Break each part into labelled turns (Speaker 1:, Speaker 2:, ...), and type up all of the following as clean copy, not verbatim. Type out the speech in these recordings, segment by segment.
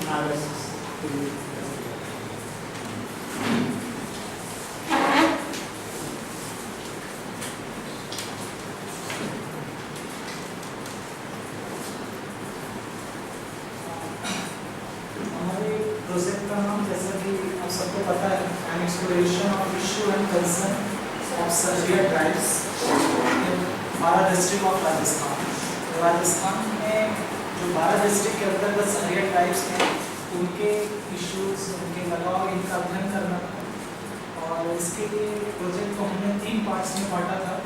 Speaker 1: analysis to be project का नाम जैसा कि आप सबको पता है an exploration of issue and concern of Saharia tribes in 12 district of Rajasthan में जो 12 डिस्ट्रिक्ट के अंतर्गत सर्विया ट्राइब्स हैं उनके इश्यूज उनके लगाव इनका अध्ययन करना था। और इसके लिए प्रोजेक्ट को हमने 3 पार्ट्स में बांटा था।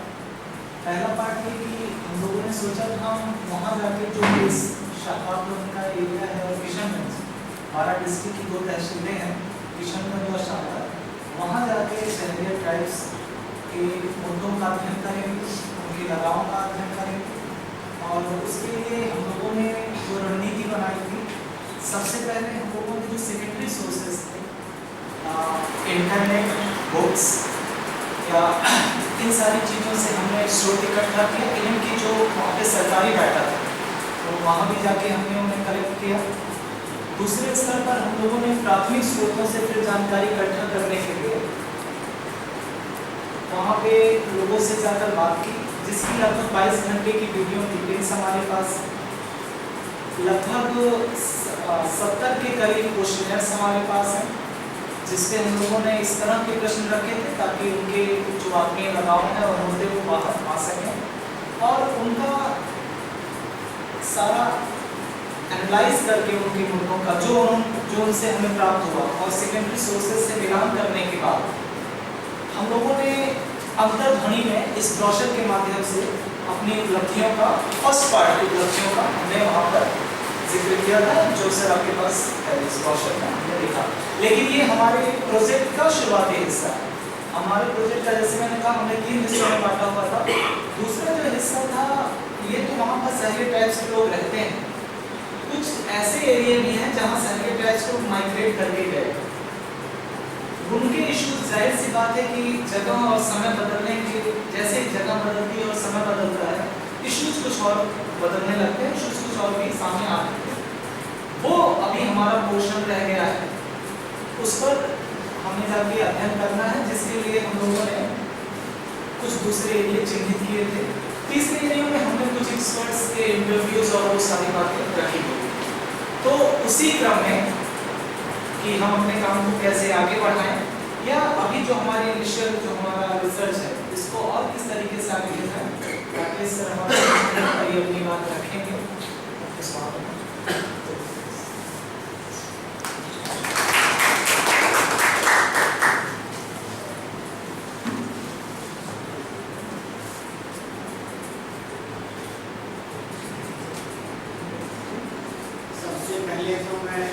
Speaker 1: पहला पार्ट ये कि हम लोगों ने सोचा था हम वहाँ जाके जो इस शाहबाद का एरिया है और किशनगंज 12 डिस्ट्रिक्ट की 2 तहसीलें हैं किशनगंज और शाहबाद, वहाँ जाके सहरिया ट्राइब्स के मुद्दों का अध्ययन करेंगे, उनके लगाव का अध्ययन करेंगे। और उसके लिए हम लोगों ने जो रणनीति बनाई थी, सबसे पहले हम लोगों ने जो सेकेंडरी सोर्सेस थे, इंटरनेट, बुक्स या इन सारी चीज़ों से हमने स्रोत इकट्ठा किया। इनकी जो वहाँ पे सरकारी डाटा था तो वहाँ भी जाके हमने उन्हें कलेक्ट किया। दूसरे स्तर पर हम लोगों ने प्राथमिक स्रोतों से फिर जानकारी इकट्ठा करने के लिए वहाँ पे लोगों से जाकर बात की, जिसकी लगभग 22 घंटे की वीडियो क्लिपिंग्स हमारे पास, लगभग 70 के करीब क्वेश्चनर्स हमारे पास हैं, जिससे हम लोगों ने इस तरह के प्रश्न रखे थे ताकि उनके जो आत्मीय लगाव है और मुद्दे वो बाहर आ सकें और उनका सारा एनालाइज करके उनके मुद्दों का जो उनसे हमें प्राप्त हुआ और सेकेंडरी सोर्सेज से मिलान करने के बाद हम लोगों ने अंतर्ध्वनि में इस ब्रोशर के माध्यम से अपनी उपलब्धियों का फर्स्ट पार्ट की उपलब्धियों का हमने वहाँ पर जिक्र किया था, जो सर आपके पास इस ब्रोशर में हमने लिखा। लेकिन ये हमारे प्रोजेक्ट का शुरुआती हिस्सा है। हमारे प्रोजेक्ट का जैसे मैंने कहा हमने 3 हिस्सों में बांटा हुआ था। दूसरा जो हिस्सा था ये तो वहाँ पर सहरिया ट्राइब्स के लोग रहते हैं, कुछ ऐसे एरिया भी हैं जहाँ सहरिया ट्राइब्स को माइग्रेट करके गए। उनके इश्यूज जाहिर सी बात है कि जगह और समय बदलने के जैसे जगह बदलती है और समय बदलता है, इश्यूज कुछ और बदलने लगते हैं, इश्यूज कुछ और भी सामने आ जाते हैं। वो अभी हमारा पोर्शन रह गया है, उस पर हमें जाके अध्ययन करना है, जिसके लिए हम लोगों ने कुछ दूसरे एरिया चिन्हित किए थे। तीसरे एरिया में हमने कुछ एक्सपर्ट्स के इंटरव्यूज और वो सारी बातें रखी हुई। तो उसी क्रम में कि हम अपने काम को कैसे आगे बढ़ाएं या अभी जो हमारी इनिशियल जो हमारा रिसर्च है इसको और किस तरीके से आगे बढ़ाएं, ताकि इस तरह हम अपनी बात रखेंगे।
Speaker 2: सबसे पहले तो मैं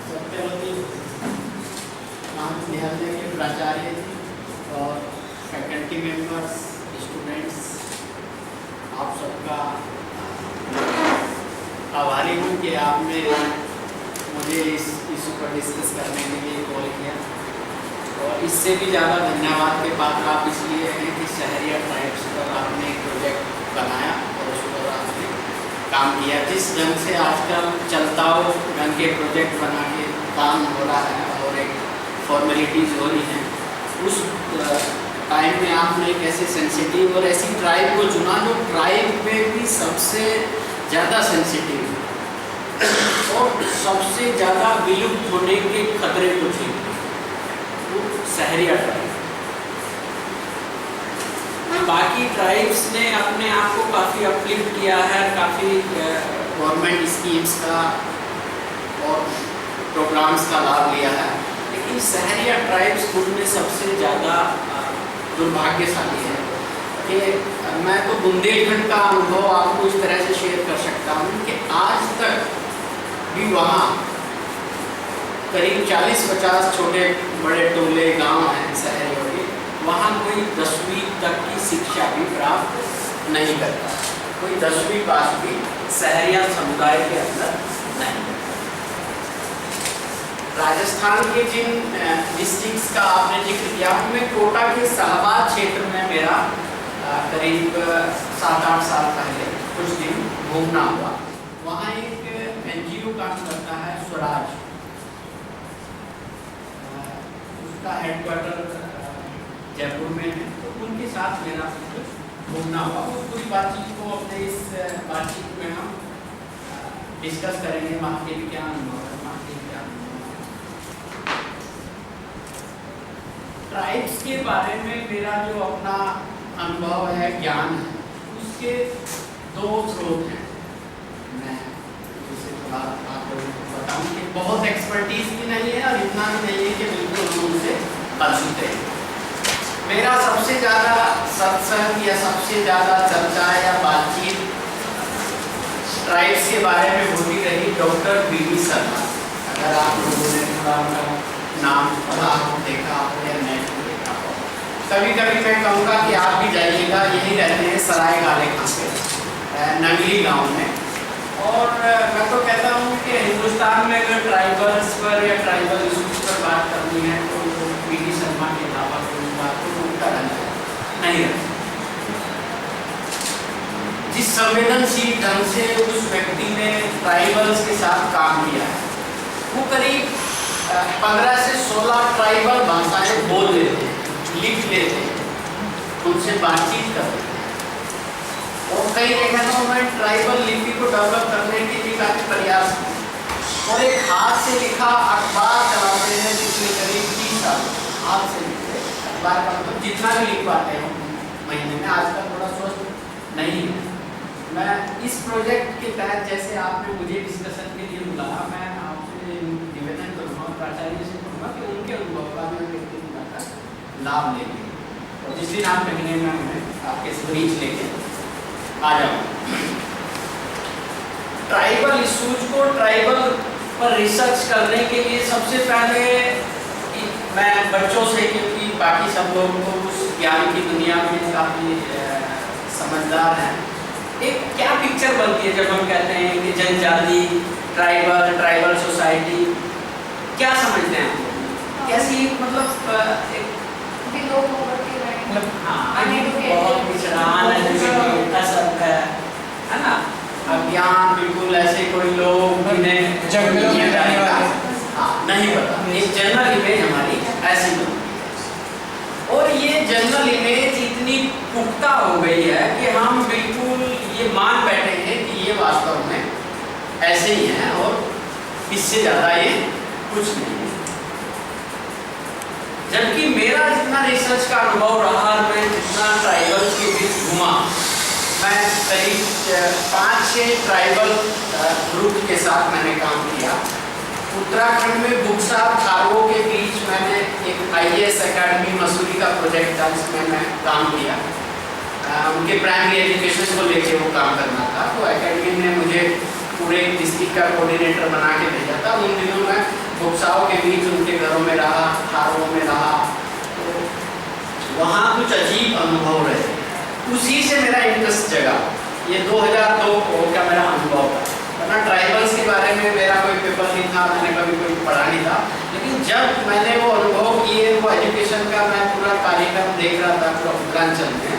Speaker 2: सत्यवती महाविद्यालय के प्राचार्य और फैकल्टी मेंबर्स, स्टूडेंट्स, आप सबका आभारी हूँ कि आपने मुझे इस इशू पर डिस्कस करने के लिए कॉल किया। और इससे भी ज़्यादा धन्यवाद के पात्र आप इसलिए हैं कि सहरिया ट्राइब्स पर आपने एक प्रोजेक्ट बनाया और उस पर आपने काम किया। जिस ढंग से आजकल चलता हो ढंग के प्रोजेक्ट बना के काम हो रहा है और एक फॉर्मेलिटीज़ हो रही हैं, उस टाइम में आपने एक ऐसे सेंसिटिव और ऐसी ट्राइब को चुना जो ट्राइब में भी सबसे ज़्यादा सेंसिटिव और सबसे ज़्यादा विलुप्त होने के खतरे को थी, वो सहरिया ट्राइब। बाकी ट्राइब्स ने अपने आप को काफ़ी अपलिफ्ट किया है, काफ़ी गवर्नमेंट स्कीम्स का और प्रोग्राम्स का लाभ लिया है, लेकिन सहरिया ट्राइब्स खुद में सबसे ज़्यादा दुर्भाग्यशाली है। कि मैं तो बुंदेलखंड का अनुभव आपको इस तरह से शेयर कर सकता हूँ कि आज तक भी वहाँ करीब 40-50 छोटे बड़े टोले गांव हैं शहरों के, वहाँ कोई 10वीं तक की शिक्षा भी प्राप्त नहीं करता, कोई 10वीं पास भी सहरिया समुदाय के अंदर नहीं करता। राजस्थान के जिन डिस्ट्रिक्ट्स का आपने जिक्र किया, उनमें कोटा के शाहबाद क्षेत्र में मेरा करीब 7-8 साल पहले कुछ दिन घूमना हुआ। वहाँ एक NGO एनजीओ काम करता है स्वराज, उसका हेडक्वार्टर जयपुर में है, तो उनके साथ मेरा कुछ घूमना हुआ। उस पूरी बातचीत को अपने इस बातचीत में हम डिस्कस करेंगे, वहाँ के भी क्या अनुभव है, वहाँ के क्या अनुभव है। ट्राइब्स के बारे में मेरा जो अपना अनुभव है, ज्ञान है, उसके दो स्रोत हैं। मैं इसे थोड़ा आप लोगों को बताऊँ कि बहुत एक्सपर्टीज भी नहीं है और इतना भी नहीं है कि बिल्कुल उनसे अछूते हैं। मेरा सबसे ज़्यादा सत्संग या सबसे ज़्यादा चर्चा या बातचीत ट्राइब्स के बारे में होती रही डॉक्टर बीडी शर्मा। अगर आप लोगों ने थोड़ा उनका नाम पढ़ा हो, देखा हो या नेट पर देखा हो, कभी कभी मैं कहूँगा कि आप भी जाइएगा, यही रहते हैं सराय काले खां के नगली गांव में। और मैं तो कहता हूँ कि हिंदुस्तान में अगर ट्राइबल्स पर या ट्राइबल इशूज पर बात करनी है तो बीडी शर्मा के अलावा कोई बात तो उनका नहीं है। जिस संवेदनशील ढंग से उस व्यक्ति ने ट्राइबल्स के साथ काम किया है, वो करीब 15 से 16 ट्राइबल भाषाएं बोल लेते हैं, लिख लेते हैं, उनसे बातचीत करते हैं। और कई जगहों में ट्राइबल लिपि को डेवलप करने के लिए काफी प्रयास किए और एक हाथ से लिखा अखबार चलाते हैं जिसमें करीब 30 साल हाथ से लिखे अखबार का मतलब जितना भी लिख पाते हैं महीने में। आजकल थोड़ा स्वस्थ नहीं है। मैं इस प्रोजेक्ट के तहत जैसे आपने मुझे डिस्कशन के लिए बुलाया, मैं आपसे निवेदन करूँगा, प्राचार्य से कहूँगा कि उनके अनुभव का मैं व्यक्ति लाभ लेंगे और जिस दिन आप कहेंगे मैं उन्हें आपके बीच लेके आ जाऊँ। ट्राइबल इशूज को ट्राइबल पर रिसर्च करने के लिए सबसे पहले मैं बच्चों से, क्योंकि बाकी सब लोग तो उस ज्ञान की दुनिया में काफ़ी समझदार हैं, एक क्या पिक्चर बनती है जब हम कहते हैं कि जनजाति, ट्राइबल सोसाइटी, क्या समझते हैं हम? कैसी मतलब एक बहुत पिछड़ा है ना, अज्ञान, बिल्कुल ऐसे कोई लोग जिन्हें नहीं पता। एक जनरल इमेज हमारी ऐसी बनी और ये जनरल इमेज इतनी पुख्ता हो गई है कि हम बिल्कुल ये मान बैठे हैं कि ये वास्तव में ऐसे ही हैं और इससे ज़्यादा ये कुछ नहीं है। जबकि मेरा जितना रिसर्च का अनुभव रहा, मैं जितना ट्राइबल्स के बीच घूमा, मैं करीब 5-6 ट्राइबल ग्रुप के साथ मैंने काम किया। उत्तराखंड में बुक्सा खारवो के बीच मैंने एक IAS एकेडमी मसूरी का प्रोजेक्ट था जिसमें मैं काम किया। उनके प्राइमरी एजुकेशन को लेके वो काम करना था, तो एकेडमी ने मुझे पूरे डिस्ट्रिक्ट का कोऑर्डिनेटर बना के भेजा था। उन दिनों मैं बुक्साओं के बीच उनके घरों में रहा, खारवो में रहा, तो वहाँ कुछ अजीब अनुभव रहे। उसी से मेरा इंटरेस्ट जगा। ये 2002 का मेरा अनुभव था, वरना ट्राइबल्स के बारे में मेरा कोई पेपर नहीं था, मैंने कभी कोई पढ़ा नहीं था। लेकिन जब मैंने वो अनुभव किए, वो एजुकेशन का मैं पूरा कार्यक्रम देख रहा था पूरा उत्तरांचल में,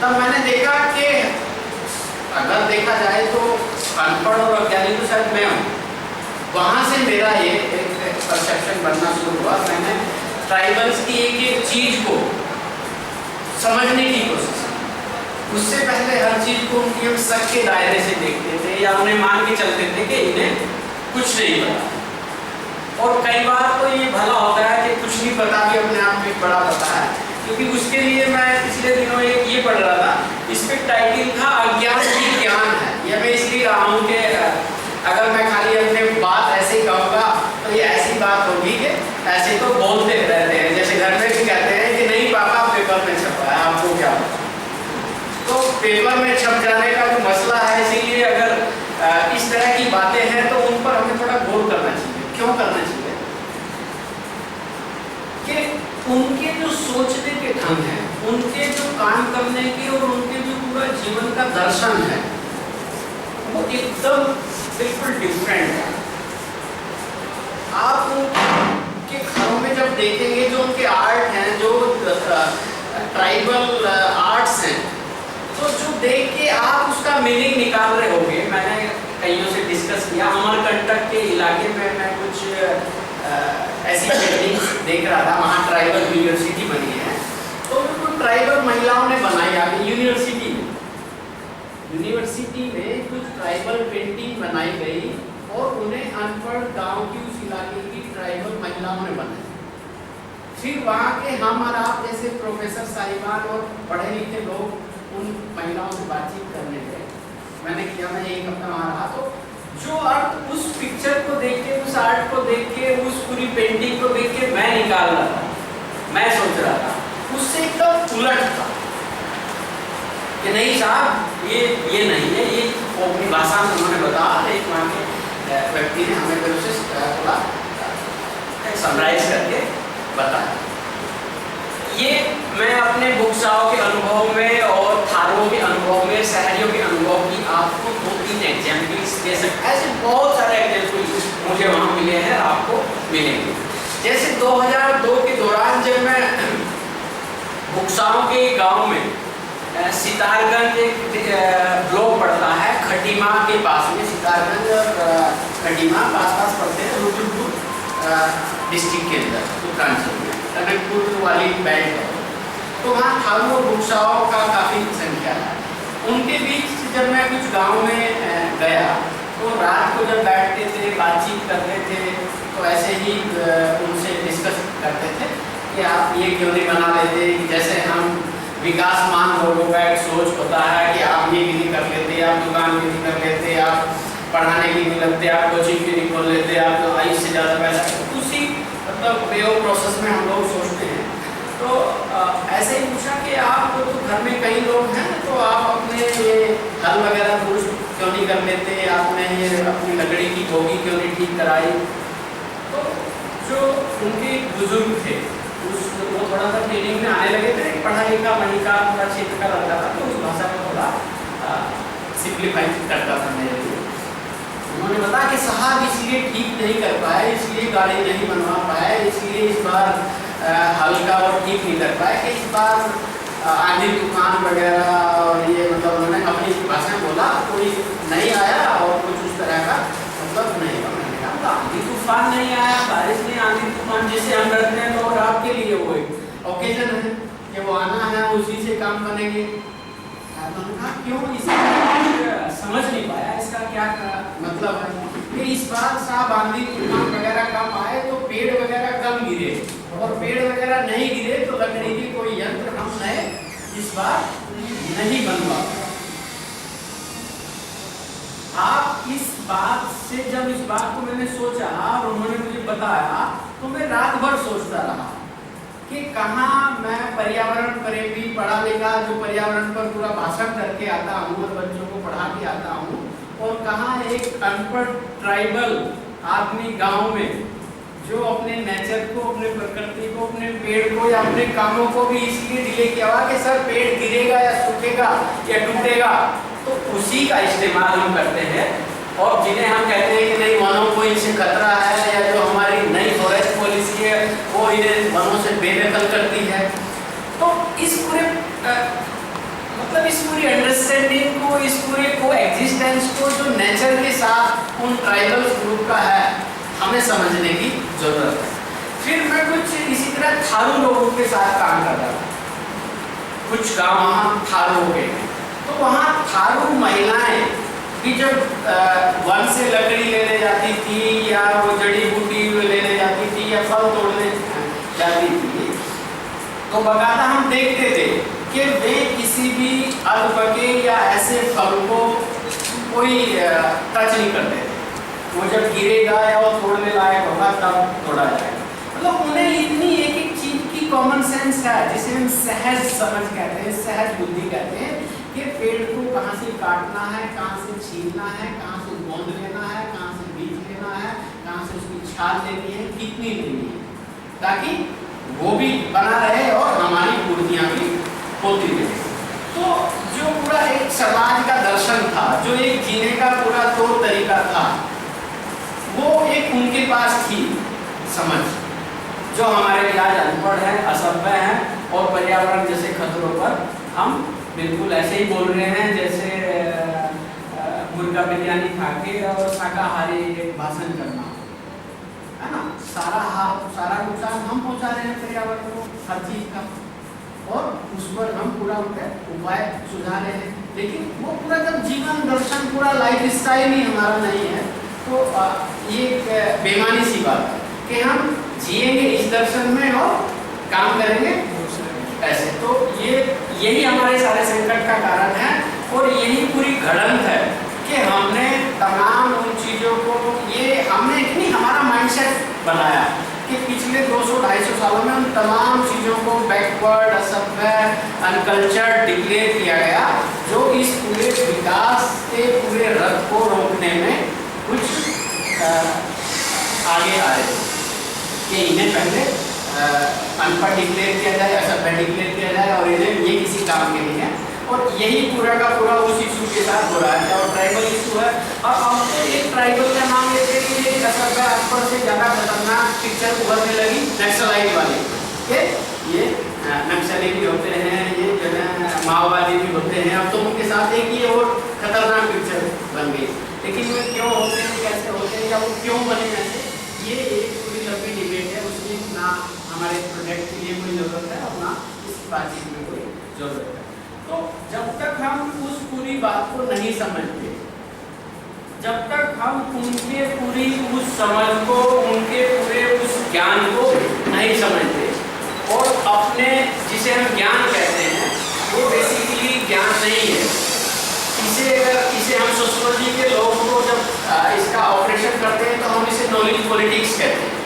Speaker 2: तब मैंने देखा कि अगर देखा जाए तो अनपढ़ और अज्ञानी तो शायद मैं हूँ। वहाँ से मेरा ये एक परसेप्शन बनना शुरू हुआ। मैंने ट्राइबल्स की एक एक चीज़ को समझने की कोशिश की। उससे पहले हर चीज़ को उनकी हम शक के दायरे से देखते थे या उन्हें मान के चलते थे कि इन्हें कुछ नहीं पता। और कई बार तो ये भला होता है कि कुछ नहीं पता भी अपने आप में बड़ा पता है, क्योंकि उसके लिए मैं पिछले दिनों एक ये पढ़ रहा था, इस पर टाइटल था अज्ञान ही ज्ञान है। यह मैं इसलिए रहा हूँ कि अगर मैं खाली अपने बात ऐसे ही कहूँगा तो ये ऐसी बात होगी कि ऐसे तो बोलते रहते हैं, जैसे घर में भी कहते हैं कि नहीं पापा पेपर में छपा है, आपको क्या पता। तो पेपर में छप जाने का जो मसला है, इसीलिए अगर इस तरह की बातें हैं तो उन पर हमें थोड़ा गौर करना चाहिए। क्यों करना चाहिए? कि उनके जो सोचने के ढंग हैं, उनके जो काम करने के और उनके जो पूरा जीवन का दर्शन है, वो एकदम बिल्कुल डिफरेंट है। आप उनके घरों में जब देखेंगे, जो उनके आर्ट हैं, जो ट्राइबल आर्ट्स हैं, तो जो देख के आप उसका मीनिंग निकाल रहे होगे। मैंने कईयों से डिस्कस किया, अमरकंटक के इलाके में मैं कुछ ऐसी बिल्डिंग्स देख रहा था, वहाँ ट्राइबल यूनिवर्सिटी बनी है, तो बिल्कुल ट्राइबल महिलाओं ने बनाई आगे यूनिवर्सिटी में कुछ ट्राइबल पेंटिंग बनाई गई और उन्हें अनपढ़ गांव की उस इलाके की ट्राइबल महिलाओं ने बनाई। फिर वहाँ के हम और आप जैसे प्रोफेसर साहिबान और पढ़े लिखे लोग उन महिलाओं से बातचीत करने गए। मैंने किया, मैं एक हफ्ता वहाँ रहा, तो जो अर्थ उस पिक्चर को देख के, उस आर्ट को देख के, उस पूरी पेंटिंग को देख के मैं निकाल रहा था, मैं सोच रहा था, उससे एकदम उलट था कि नहीं साहब ये नहीं है, ये अपनी भाषा में उन्होंने बताया। एक वहाँ के व्यक्ति ने हमें फिर उसे थोड़ा समराइज करके बताया। ये मैं अपने बुक्साओं के अनुभव में और थारों के अनुभव में, शहरियों के अनुभव की आपको 2-3 एग्जाम्पल्स दे सकते हैं। ऐसे बहुत सारे एग्जाम्पल्स मुझे वहाँ मिले हैं, आपको मिलेंगे। जैसे 2002 के दौरान जब मैं बुक्साओं के गांव में सितारगंज एक ब्लॉक पड़ता है खटीमा के पास में, सितारगंज और खटीमा पास पड़ते हैं रुद्रपुर डिस्ट्रिक्ट के अंदर, उत्तरांचल में टनकपुर वाली बेल्ट है। तो वहाँ थारू और बुक्साओं का काफ़ी संख्या है। उनके बीच जब मैं कुछ गांव में गया तो रात को जब बैठते थे, बातचीत करते थे, तो ऐसे ही उनसे डिस्कस करते थे कि आप ये क्यों नहीं बना लेते। जैसे हम विकासमान लोगों का एक सोच होता है कि आप ये क्यों नहीं कर लेते, आप दुकान क्यों नहीं कर लेते, आप पढ़ाने की नहीं लगते, आप कोचिंग क्यों नहीं खोल लेते, आप तो इससे ज़्यादा पैसा, उसी मतलब वे प्रोसेस में हम लोग सोचते हैं। तो ऐसे ही पूछा कि आप तो घर में कई लोग हैं, तो आप अपने ये हल वगैरह पुरुष क्यों नहीं कर लेते, आपने ये अपनी लकड़ी की बोगी क्यों नहीं ठीक कराई। तो जो उनके बुजुर्ग थे वो थोड़ा सा ट्रेनिंग में आने लगे थे, पढ़ा लिखा महिका पूरा क्षेत्र का लगता था, तो उस भाषा को थोड़ा सिंप्लीफाई करता था मेरे लिए। उन्होंने बताया कि साहब इसलिए ठीक नहीं कर पाए, इसलिए गाड़ी नहीं बनवा पाए, इसलिए इस बार हल्का और ठीक नहीं कर पाए कि इस बार आंधी तूफान वगैरह और ये मतलब उन्होंने अपनी भाषा में बोला, कोई नहीं आया और कुछ उस तरह का मतलब नहीं। आंधी तूफान नहीं आया, बारिश नहीं, आंधी तूफान जैसे हम डरते हैं, तो और आपके लिए वो एक ओकेजन है कि वो आना है, उसी से काम बनेंगे। क्यों इसे समझ नहीं पाया, इसका क्या मतलब है कि इस बार साहब आंधी तूफान वगैरह कम आए तो पेड़ वगैरह कम गिरे, और पेड़ वगैरह नहीं गिरे तो लकड़ी की कोई यंत्र हम नए इस बार नहीं बनवा। आप इस बात से, जब इस बात को मैंने सोचा और उन्होंने मुझे बताया, तो मैं रात भर सोचता रहा कि कहाँ मैं पर्यावरण प्रेमी पढ़ा लिखा जो पर्यावरण पर पूरा भाषण करके आता हूँ और बच्चों को पढ़ा के आता हूँ, और कहाँ एक अनपढ़ ट्राइबल आदमी गांव में जो अपने नेचर को, अपने प्रकृति को, अपने पेड़ को या अपने कामों को भी इसलिए डिले किया हुआ कि सर पेड़ गिरेगा या सूखेगा या टूटेगा, तो उसी का इस्तेमाल हम करते हैं। और जिन्हें हम कहते हैं कि नहीं वनों को इनसे खतरा है, या जो हमारी नई फॉरेस्ट पॉलिसी है वो इन्हें वनों से बेदखल करती है। तो इस पूरे मतलब इस पूरी अंडरस्टैंडिंग को, इस पूरे को एग्जिस्टेंस को जो नेचर के साथ उन ट्राइबल ग्रुप का है, हमें समझने की जरूरत है। फिर मैं कुछ इसी तरह थारू लोगों के साथ काम कर रहा था। कुछ गाँव वहाँ थारू हो गए, तो वहाँ थारू महिलाएं भी जब वन से लकड़ी लेने जाती थी या वो जड़ी बूटी लेने जाती थी या फल तोड़ने जाती थी, तो बकायदा हम देखते थे कि वे किसी भी अधपके या ऐसे फल को कोई टच नहीं करते थे। वो जब गिरेगा या वो तोड़ने लायक होगा तब तोड़ा जाएगा। मतलब उन्हें इतनी एक एक चीज की कॉमन सेंस है, जिसे हम सहज समझ कहते हैं, सहज बुद्धि कहते हैं, कि पेड़ को कहाँ से काटना है, कहाँ से छीलना है, कहाँ से गोंद लेना है, कहाँ से बीज लेना है, कहाँ से उसकी छाल लेनी है, कितनी लेनी है, ताकि वो भी बना रहे और हमारी पूर्तियाँ भी होती रहे। तो जो पूरा एक समाज का दर्शन था, जो एक जीने का पूरा तौर तरीका था, वो एक उनके पास थी समझ, जो हमारे लिए आज अनपढ़ है, असभ्य है और पर्यावरण जैसे खतरों पर हम बिल्कुल ऐसे ही बोल रहे हैं जैसे मुर्गा बिरयानी खा के और शाकाहारी एक भाषण करना, है ना, सारा नुकसान हम पहुंचा रहे हैं पर्यावरण को, हर चीज का, और उस पर हम पूरा उपाय सुझा रहे हैं। लेकिन वो पूरा जब जीवन दर्शन पूरा लाइफ स्टाइल ही हमारा नहीं है, तो ये एक बेईमानी सी बात है कि हम जिएंगे इस दर्शन में और काम करेंगे ऐसे। तो यही हमारे सारे संकट का कारण है, और यही पूरी घड़ंत है कि हमने तमाम उन चीज़ों को, ये हमने इतनी हमारा माइंडसेट बनाया कि पिछले 200-250 सालों में उन तमाम चीज़ों को बैकवर्ड, असभ्य, अनकल्चर्ड डिक्लेयर किया गया, जो इस पूरे विकास के पूरे रथ को रोकने में कुछ आगे आ रहे कि इन्हें पहले अनपढ़ डिक्लेयर किया जाए, असभ्य डिक्लेयर किया जाए, और इन्हें ये किसी काम के नहीं है। और यही पूरा का पूरा उस इशू के साथ हो रहा है, और ट्राइबल इशू है। और अब तो एक ट्राइबल का नाम लेते हैं कि ये असभ्य अनपढ़ से ज़्यादा खतरनाक पिक्चर उभरने लगी नक्सलाइट वाली, कि ये नक्सली भी होते हैं, ये जो है माओवादी भी होते हैं। अब तो उनके साथ एक ये और खतरनाक पिक्चर बन गई। लेकिन वे क्यों होते हैं, कैसे होते हैं, या वो क्यों बने ऐसे, ये एक पूरी लंबी डिबेट है। उसमें ना हमारे प्रोजेक्ट के लिए कोई ज़रूरत है और ना इस बातचीत में कोई ज़रूरत है। तो जब तक हम उस पूरी बात को नहीं समझते, जब तक हम उनके पूरी उस समझ को, उनके पूरे उस ज्ञान को नहीं समझते, और अपने जिसे हम ज्ञान कहते हैं वो बेसिकली ज्ञान नहीं है। इसे हम सोशियोलॉजी के लोग को जब इसका ऑपरेशन करते हैं तो हम इसे नॉलेज पॉलिटिक्स कहते हैं।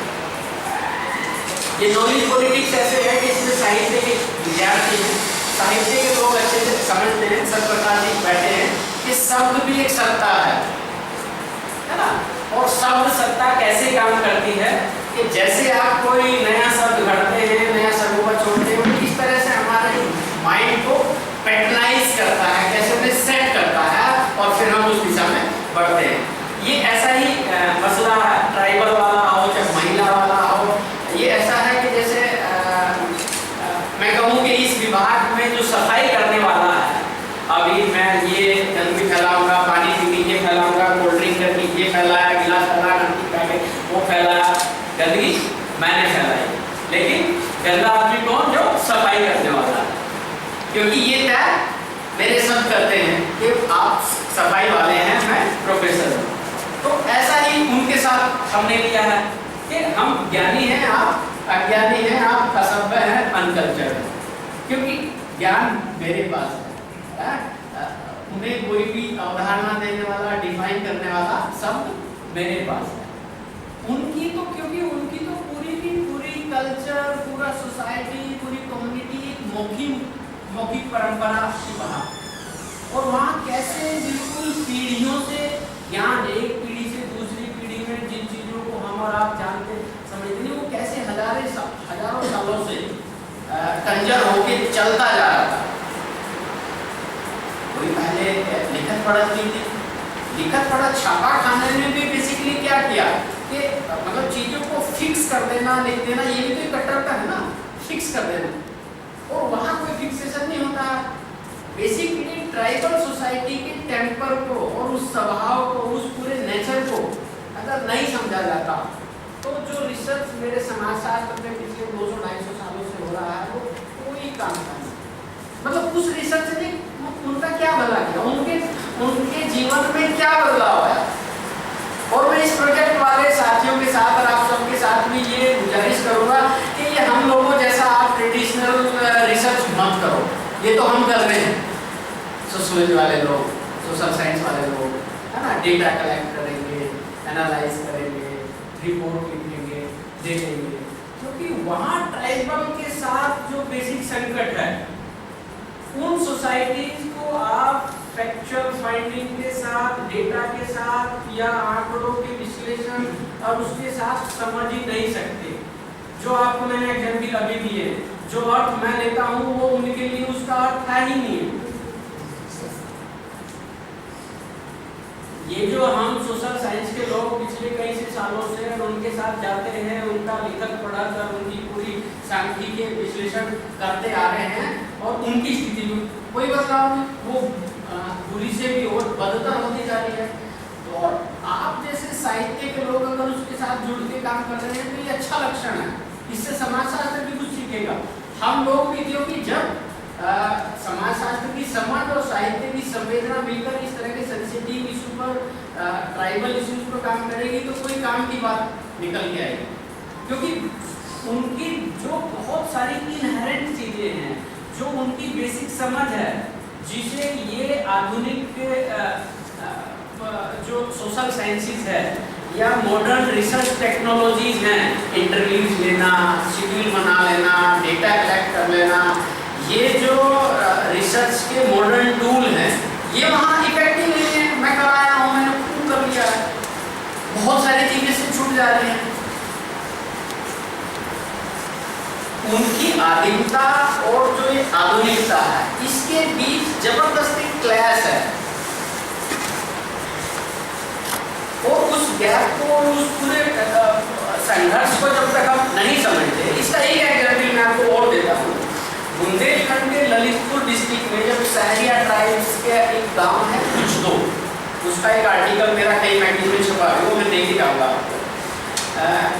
Speaker 2: ये नॉलेज पॉलिटिक्स ऐसे है कि इसमें साहित्य के विद्यार्थी हैं, साहित्य के लोग अच्छे से समझते हैं, सब प्रकार जी बैठे हैं कि शब्द भी एक सत्ता है ना। और शब्द सत्ता कैसे काम करती है कि जैसे आप कोई नया शब्द घड़ते हैं, नया शब्द को छोड़ते हैं, किस तरह से हमारे माइंड को पैटर्नाइज करता है, कैसे उन्हें सेट करता है, और फिर हम उस दिशा में बढ़ते हैं। ये ऐसा ही मसला है, ट्राइबल वाला हो चाहे महिला वाला हो। ये ऐसा है कि जैसे मैं कहूँ कि इस विभाग में जो सफाई करने वाला है, अभी मैं ये गंदगी फैलाऊंगा, पानी की नीचे फैलाऊंगा, कोल्ड ड्रिंक का नीचे फैलाया, गिलास फैलाया, नमकीन पैकेट वो फैलाया, गंदगी मैंने फैलाई। लेकिन गंदा आदमी कौन, जो सफाई करने वाला है, क्योंकि ये तय मेरे सब करते हैं कि आप सफाई वाले हैं, मैं प्रोफेसर हूँ। तो ऐसा ही उनके साथ हमने किया है कि हम ज्ञानी हैं, आप अज्ञानी हैं, आप असभ्य हैं, अनकल्चर्ड हैं, क्योंकि ज्ञान मेरे पास है। उन्हें कोई भी अवधारणा देने वाला, डिफाइन करने वाला शब्द मेरे पास है। उनकी तो क्योंकि उनकी तो पूरी की पूरी कल्चर, पूरा सोसाइटी, पूरी कम्युनिटी एक मौखिक परंपरा की बना, और वहाँ कैसे बिल्कुल पीढ़ियों से ज्ञान, एक पीढ़ी से दूसरी पीढ़ी में जिन चीज़ों को हम और आप जानते समझते नहीं, वो कैसे हजारों सालों से कंजर होके चलता जा रहा था। कोई पहले लिखत पढ़त नहीं थी, लिखत पढ़त छापा खाने ने भी बेसिकली क्या किया कि मतलब चीज़ों को फिक्स कर देना, लिख देना, ये भी तो कट्टरता है ना, फिक्स कर देना। और वहाँ कोई फिक्सेशन नहीं होता। बेसिकली ट्राइबल सोसाइटी के टेम्पर को और उस स्वभाव को, उस पूरे नेचर को अगर नहीं समझा जाता, तो जो रिसर्च मेरे समाजशास्त्र में पिछले 200-250 सालों से हो रहा है वो कोई काम का नहीं। मतलब उस रिसर्च ने उनका क्या भला किया, उनके जीवन में क्या बदलाव आया। और मैं इस प्रोजेक्ट वाले साथियों के साथ और आप सबके साथ भी ये गुजारिश करूँगा कि ये हम लोगों जैसा आप ट्रेडिशनल रिसर्च मत करो। ये तो हम कर रहे हैं, सोशियोलॉजी वाले लोग, सोशल साइंस वाले लोग, है ना, डेटा कलेक्ट करेंगे, एनालाइज करेंगे, रिपोर्ट लिखेंगे, देखेंगे, क्योंकि वहाँ ट्राइबल के साथ जो बेसिक संकट है, उन सोसाइटीज को आप फैक्चुअल फाइंडिंग के साथ, डेटा के साथ या आंकड़ों के विश्लेषण और उसके साथ समझ ही नहीं सकते। जो आपको मैंने एग्जाम्पल अभी दिए, जो अर्थ मैं लेता हूँ वो उनके लिए उसका अर्थ है ही नहीं। ये जो हम सोशल साइंस के लोग पिछले कई से सालों से उनके साथ जाते हैं, उनका लिखत पढ़त और उनकी पूरी सांख्यिकीय विश्लेषण करते आ रहे हैं, और उनकी स्थिति में कोई बदलाव नहीं, वो दूरी से भी और बदतर होती जा रही है। तो आप जैसे साहित्य के लोग अगर उसके साथ जुड़ के काम कर रहे हैं तो ये अच्छा लक्षण है, इससे समाजशास्त्र भी कुछ सीखेगा। हम लोग भी, क्योंकि जब समाजशास्त्र की समझ और साहित्य की संवेदना मिलकर इस तरह के सेंसिटिव इशू पर, ट्राइबल इश्यूज पर काम करेगी तो कोई काम की बात निकल के आएगी। क्योंकि उनकी जो बहुत सारी इनहेरेंट चीजें हैं, जो उनकी बेसिक समझ है, जिसे ये आधुनिक जो सोशल साइंसेज है या मॉडर्न रिसर्च टेक्नोलॉजीज हैं, इंटरव्यूज लेना, शेड्यूल बना लेना, डेटा कलेक्ट कर लेना, ये जो रिसर्च के मॉडर्न टूल हैं, ये वहाँ इफेक्टिव नहीं है। मैं कराया हूँ, मैंने खुद कर लिया है, बहुत सारी चीजें से छूट जा रही हैं। उनकी आदिमता और जो ये आधुनिकता है, इसके बीच जबरदस्ती क्लैश है। और उस गैप को, उस पूरे संघर्ष को जब तक हम नहीं समझते, इसका एक एग्जाम्पल मैं आपको और देता हूँ। बुंदेलखंड के ललितपुर डिस्ट्रिक्ट में जब सहरिया ट्राइब्स के एक गांव है कुछ दो, उसका एक आर्टिकल मेरा कई मैगजीन में छपा है, वो मैं दे के जाऊँगा आपको।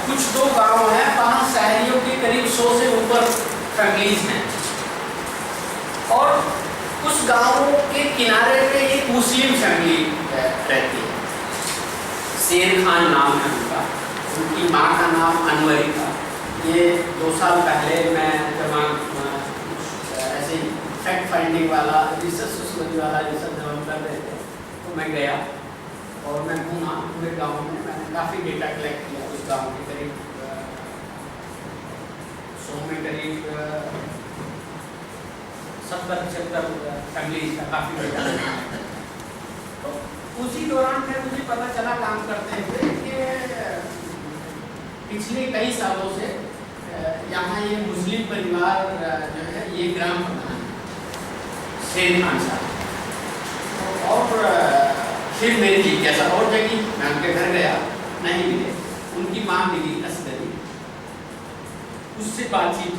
Speaker 2: कुछ दो गांव हैं, वहाँ शहरियों के करीब 100 से ऊपर फैमिलीज हैं, और उस गांव के किनारे पे एक मुस्लिम फैमिली रहती है। शेर खान नाम है उनका, उनकी माँ का नाम अनवरी था। ये 2 साल पहले मैं जब ऐसे फैक्ट फाइंडिंग वाला रिसर्च सोसाइटी वाला रिसर्च जब हम कर रहे थे, तो मैं गया और मैं घूमा पूरे गांव में। मैंने काफ़ी डेटा कलेक्ट किया उस गांव के करीब 100 में करीब 70-75 फैमिलीज का काफ़ी डेटा। तो उसी दौरान फिर मुझे पता चला काम करते हुए कि पिछले कई सालों से यहाँ ये मुस्लिम परिवार जो है ये ग्राम प्रधान शेर खान साहब। और फिर मेरी जिज्ञासा और जगी, मैं उनके घर गया, नहीं मिले। उनकी माँ मिली असगरी, उससे बातचीत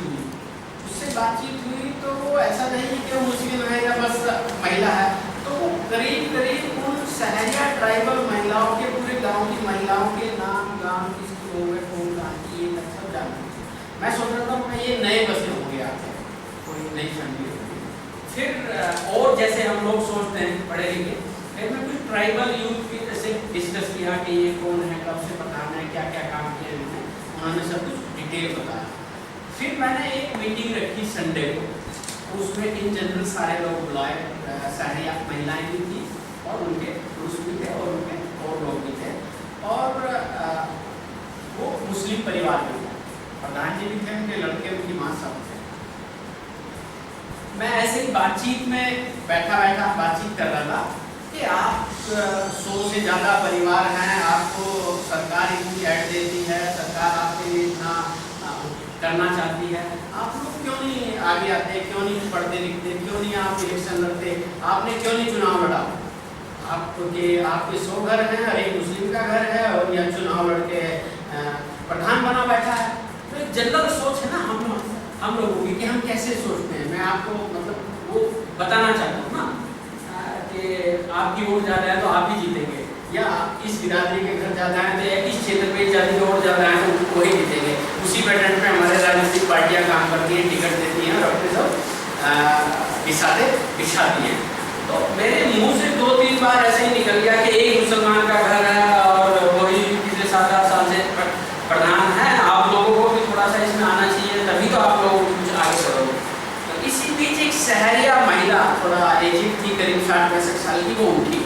Speaker 2: हुई तो वो ऐसा नहीं कि वो मुस्लिम है या बस महिला है, तो वो करीब करीब उन सहरिया ट्राइबल महिलाओं के, पूरे गांव की महिलाओं के नाम, गांव किसकी हो गए, कौन कहाँ की, ये सब जानती थी। मैं सोच रहा था मैं ये नए बसे हो गया, कोई नई फैमिली होगी। फिर और जैसे हम लोग सोचते हैं पढ़े लिखे, फिर मैं कुछ ट्राइबल यूथ की जैसे डिस्कस किया कि ये कौन है, कब से प्रधान है, क्या क्या काम किए हैं, उन्होंने सब कुछ डिटेल बताया। फिर मैंने एक मीटिंग रखी संडे को, उसमें इन जनरल सारे लोग बुलाए, सारी महिलाएं भी थी और उनके पुरुष भी थे और उनके और लोग भी थे, और वो मुस्लिम परिवार में थे, प्रधान जी भी थे, उनके लड़के, उनकी माँ सब थे। मैं ऐसे ही बातचीत में बैठा बातचीत कर रहा था कि आप 100 से ज़्यादा परिवार हैं, आपको सरकार इतनी ऐड देती है, सरकार आपके लिए इतना करना चाहती है, आप लोग क्यों नहीं आगे आते, क्यों नहीं पढ़ते लिखते, क्यों नहीं आप इलेक्शन लड़ते, आपने क्यों नहीं चुनाव लड़ा? आपके 100 घर हैं और एक मुस्लिम का घर है और यह चुनाव लड़के प्रधान बना बैठा है। तो एक जनरल सोच है ना हम लोगों की कि हम कैसे सोचते हैं। मैं आपको मतलब वो बताना चाहता हूँ ना कि आपकी वोट ज़्यादा है तो आप ही जीतेंगे, या इस बिरादरी के घर ज़्यादा है तो या इस क्षेत्र पे जाति वोट ज़्यादा है तो वही जीतेंगे। उसी पैटर्न पे हमारे राजनीतिक पार्टियाँ काम करती हैं, टिकट देती हैं और अपने सब बिछाती हैं। तो मेरे मुंह से 2-3 बार ऐसे ही निकल गया कि एक मुसलमान का घर है और वही पिछले 7-8 साल से प्रधान है, आप लोगों को भी थोड़ा सा इसमें आना चाहिए, तभी तो आप लोग कुछ आगे बढ़ोगे। तो इसी बीच एक सहरिया महिला, थोड़ा एजिड थी, करीब 60-65 साल की, वो उठी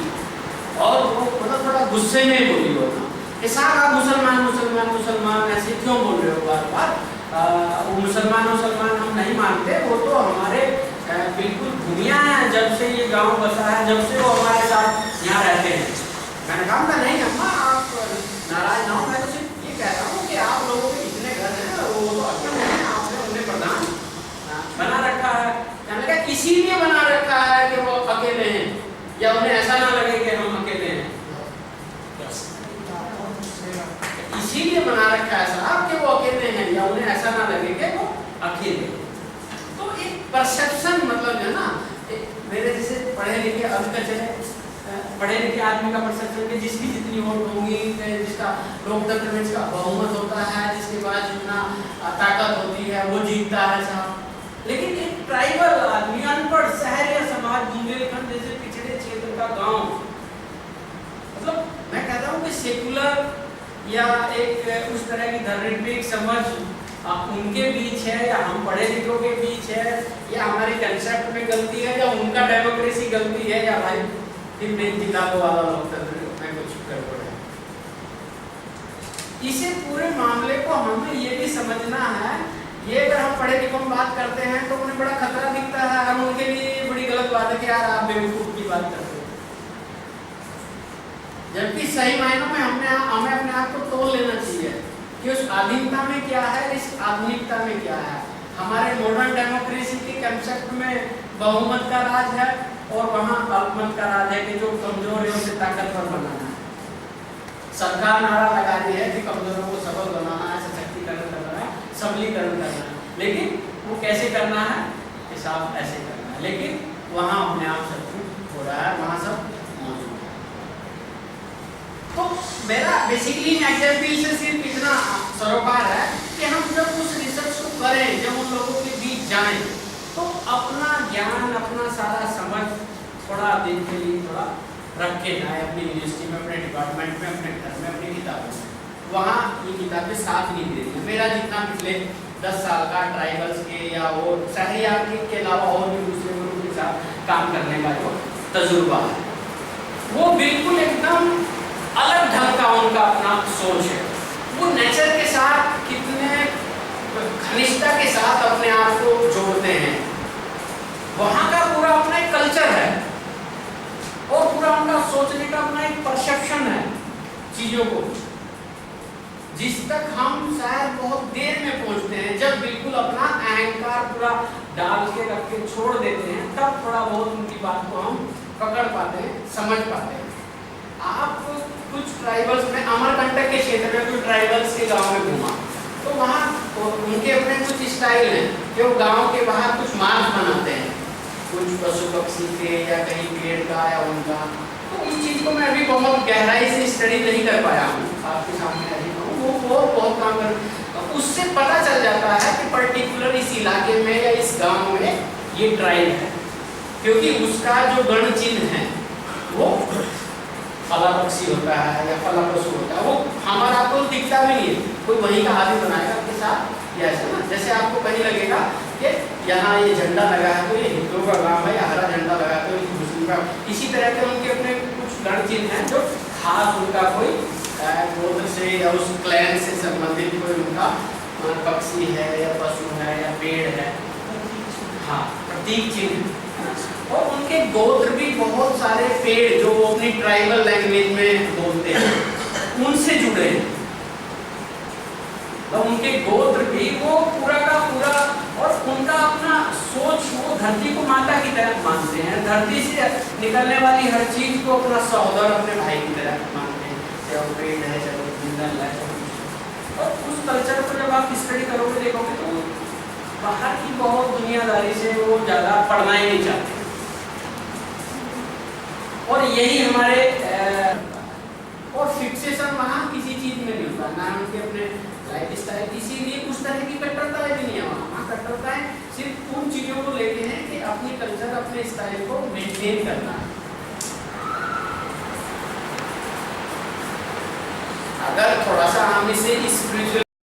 Speaker 2: और वो मतलब थोड़ा गुस्से में बोली, बोलना कि साहब आप मुसलमान ऐसे क्यों बोल रहे हो बार बार? वो मुसलमान हम नहीं मानते, वो तो हमारे बिल्कुल भूमिया है, जब से ये गांव बसा है, जब से वो हमारे साथ यहाँ रहते हैं। मैंने कहा नहीं अम्मा आप नाराज ना हो, मैं तो सिर्फ ये कह रहा हूँ कि आप लोगों के इतने घर हैं, वो तो अकेले हैं, आपने उन्हें प्रधान बना रखा है। कहने लगा इसीलिए बना रखा है कि वो अकेले हैं, या उन्हें ऐसा ना लगे कि हम अकेले हैं, इसीलिए बना रखा है साहब कि वो अकेले हैं, या उन्हें ऐसा ना लगे कि वो अकेले। तो एक परसेप्शन मतलब है ना, मेरे जैसे पढ़े लिखे अल्पकचरे पढ़े लिखे आदमी का परसेप्शन कि जिसकी जितनी वोट होगी, जिसका लोकतंत्र में जिसका बहुमत होता है, जिसके पास जितना ताकत होती है वो जीतता है साहब। लेकिन एक ट्राइबल आदमी, अनपढ़ शहर या समाज, बुंदेलखंड जैसे पिछड़े क्षेत्र का गांव, मतलब मैं कहता हूँ कि सेकुलर या एक उस तरह की धर्मनिरपेक्ष समझ उनके बीच है या हम पढ़े लिखों के बीच है, या हमारी कंसेप्ट में गलती है, या उनका डेमोक्रेसी गलती है, या भाई इन किताबों वाला लोकतंत्र में कुछ गड़बड़ है। इसे पूरे मामले को हमें ये भी समझना है, ये अगर हम पढ़े लिखों में बात करते हैं तो उन्हें बड़ा खतरा दिखता है, हम उनके लिए बड़ी गलत बात है कि यार आप बेवकूफ की बात करते हो, जबकि सही मायनों में हमें अपने आप को तोल लेना चाहिए कि उस आधुनिकता में क्या है, इस आधुनिकता में क्या है। हमारे मॉडर्न डेमोक्रेसी के कंसेप्ट में बहुमत का राज है और वहाँ अल्पमत का राज है कि जो कमजोर है उसे ताकतवर बनाना है। सरकार नारा लगा रही है कि कमजोरों को सबल बनाना है, सशक्तिकरण करना है, सबलीकरण करना है, लेकिन वो कैसे करना है, हिसाब ऐसे करना है, लेकिन वहाँ अपने आप सब कुछ हो रहा है, वहाँ सब मौजूद है। तो मेरा बेसिकली एग्जाम्पल से सिर्फ इतना सरोकार है कि हम जब उस रिसर्च को करें, जब उन लोगों के बीच जाएं, तो अपना ज्ञान, अपना सारा समझ थोड़ा दिन के लिए थोड़ा रख के जाए अपनी यूनिवर्सिटी में, अपने डिपार्टमेंट में, अपने घर में, अपनी किताबों में। वहाँ ये किताबें साथ नहीं दे रही। मेरा जितना पिछले 10 साल का ट्राइबल्स के या और शहरी आर्थिक के अलावा और भी दूसरे ग्रुप के साथ काम करने का जो तजुर्बा है, वो बिल्कुल एकदम अलग ढंग का उनका अपना सोच है। वो नेचर के साथ कितने घनिष्ठता के साथ अपने आप को जोड़ते हैं। वहाँ का पूरा अपना एक कल्चर है और पूरा उनका सोचने का अपना एक परसेप्शन है चीजों को, जिस तक हम शायद बहुत देर में पहुंचते हैं। जब बिल्कुल अपना अहंकार पूरा डाल के रख के छोड़ देते हैं, तब थोड़ा बहुत उनकी बात को हम पकड़ पाते हैं, समझ पाते हैं। आप कुछ ट्राइबल्स में, अमरकंटक के क्षेत्र में कुछ ट्राइबल्स के गांव में घूमा, तो वहाँ उनके अपने कुछ स्टाइल हैं कि वो गांव के बाहर कुछ मार्ग बनाते हैं, कुछ पशु पक्षी के या कहीं पेड़ का या उनका। तो उस चीज़ को मैं अभी बहुत गहराई से स्टडी नहीं कर पाया हूँ, आपके सामने अभी वो बहुत काम कर, तो उससे पता चल जाता है कि पर्टिकुलर इस इलाके में या इस गांव में ये ट्राइब है, क्योंकि उसका जो गण चिन्ह है वो फला पक्षी होता है या फला पशु होता है। वो हमारा आपको दिखता भी नहीं है, कोई वहीं का आदमी बनाएगा आपके साथ या ऐसा ना, जैसे आपको कहीं लगेगा कि यहाँ ये झंडा लगा है तो ये हिंदुओं का गाँव है, या हरा झंडा लगा है तो ये मुस्लिम का। इसी तरह के उनके अपने कुछ गण चिन्ह हैं जो खास उनका कोई गोत्र से या उस क्लैन से संबंधित कोई उनका पक्षी है या पशु है या पेड़ है, हाँ प्रतीक चिन्ह। और उनके गोत्र भी बहुत सारे पेड़ जो वो अपनी ट्राइबल लैंग्वेज में बोलते हैं उनसे जुड़े हैं, तो उनके गोत्र भी वो पूरा का पूरा, और उनका अपना सोच, वो धरती को माता की तरह मानते हैं, धरती से निकलने वाली हर चीज को अपना सहोदर, अपने भाई की तरह मानते हैं, चाहे वो पेड़ है, चाहे वो जिंदल है। और उस कल्चर को जब आप स्टडी करोगे, देखोगे तो बाहर की बहुत दुनियादारी से वो ज़्यादा पढ़ना ही नहीं चाहते। और यही हमारे और फिक्सेशन वहाँ किसी चीज़ में नहीं होता, ना उनके अपने लाइफ स्टाइल, इसीलिए उस तरह की कट्टरता भी नहीं है वहाँ। कट्टरता है सिर्फ उन चीज़ों को लेके हैं कि अपनी कल्चर, अपने स्टाइल को मेंटेन करना है। अगर थोड़ा सा हम इसे स्पिरिचुअल